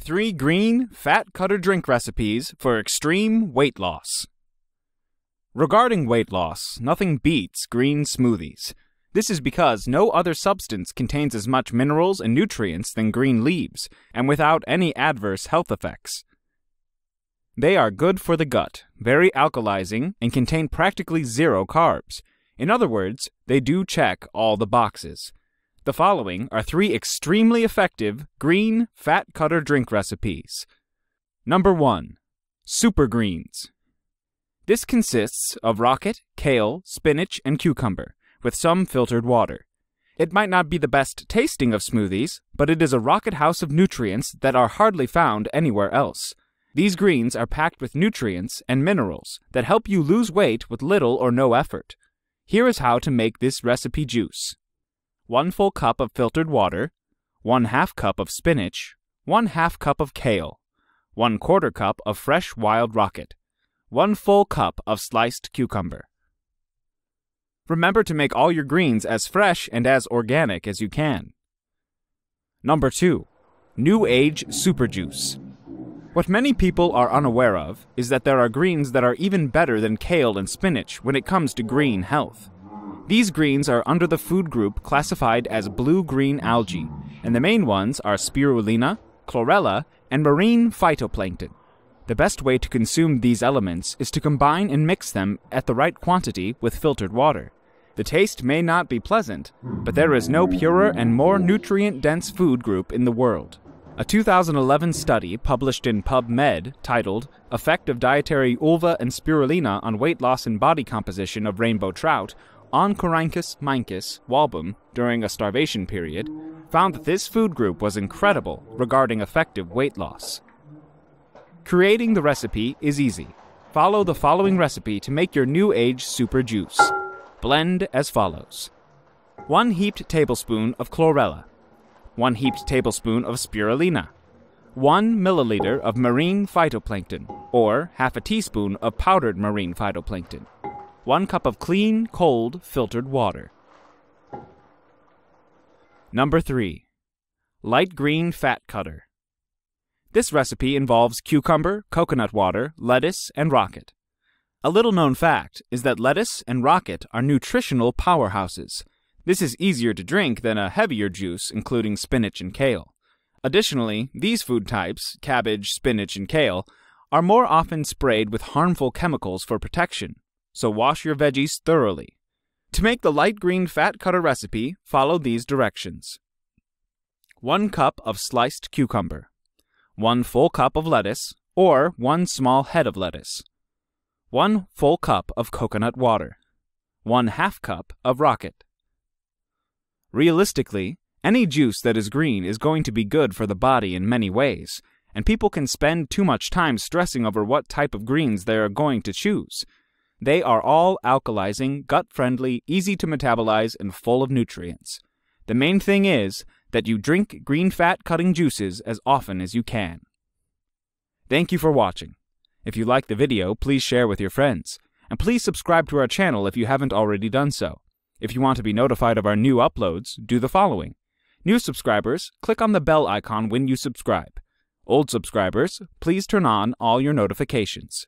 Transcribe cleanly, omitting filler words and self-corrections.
3 green, fat-cutter drink recipes for extreme weight loss. Regarding weight loss, nothing beats green smoothies. This is because no other substance contains as much minerals and nutrients than green leaves, and without any adverse health effects. They are good for the gut, very alkalizing, and contain practically zero carbs. In other words, they do check all the boxes. The following are 3 extremely effective green fat-cutter drink recipes. Number 1. Super Greens. This consists of rocket, kale, spinach, and cucumber, with some filtered water. It might not be the best tasting of smoothies, but it is a rocket house of nutrients that are hardly found anywhere else. These greens are packed with nutrients and minerals that help you lose weight with little or no effort. Here is how to make this recipe juice. 1 full cup of filtered water, 1/2 cup of spinach, 1/2 cup of kale, 1/4 cup of fresh wild rocket, 1 full cup of sliced cucumber. Remember to make all your greens as fresh and as organic as you can. Number 2. New Age Super Juice. What many people are unaware of is that there are greens that are even better than kale and spinach when it comes to green health. These greens are under the food group classified as blue-green algae, and the main ones are spirulina, chlorella, and marine phytoplankton. The best way to consume these elements is to combine and mix them at the right quantity with filtered water. The taste may not be pleasant, but there is no purer and more nutrient-dense food group in the world. A 2011 study published in PubMed titled Effect of Dietary Ulva and Spirulina on Weight Loss and Body Composition of Rainbow Trout Oncorhynchus mincus walbum during a starvation period found that this food group was incredible regarding effective weight loss. Creating the recipe is easy. Follow the following recipe to make your New Age Super Juice. Blend as follows. 1 heaped tablespoon of chlorella, 1 heaped tablespoon of spirulina, 1 milliliter of marine phytoplankton, or half a teaspoon of powdered marine phytoplankton, 1 cup of clean, cold, filtered water. Number 3. Light green fat cutter. This recipe involves cucumber, coconut water, lettuce, and rocket. A little-known fact is that lettuce and rocket are nutritional powerhouses. This is easier to drink than a heavier juice, including spinach and kale. Additionally, these food types, cabbage, spinach, and kale, are more often sprayed with harmful chemicals for protection, so wash your veggies thoroughly. To make the light green fat cutter recipe, follow these directions. 1 cup of sliced cucumber, 1 full cup of lettuce, or 1 small head of lettuce, 1 full cup of coconut water, 1/2 cup of rocket. Realistically, any juice that is green is going to be good for the body in many ways, and people can spend too much time stressing over what type of greens they are going to choose. They are all alkalizing, gut-friendly, easy to metabolize, and full of nutrients. The main thing is that you drink green fat-cutting juices as often as you can. Thank you for watching. If you like the video, please share with your friends. And please subscribe to our channel if you haven't already done so. If you want to be notified of our new uploads, do the following. New subscribers, click on the bell icon when you subscribe. Old subscribers, please turn on all your notifications.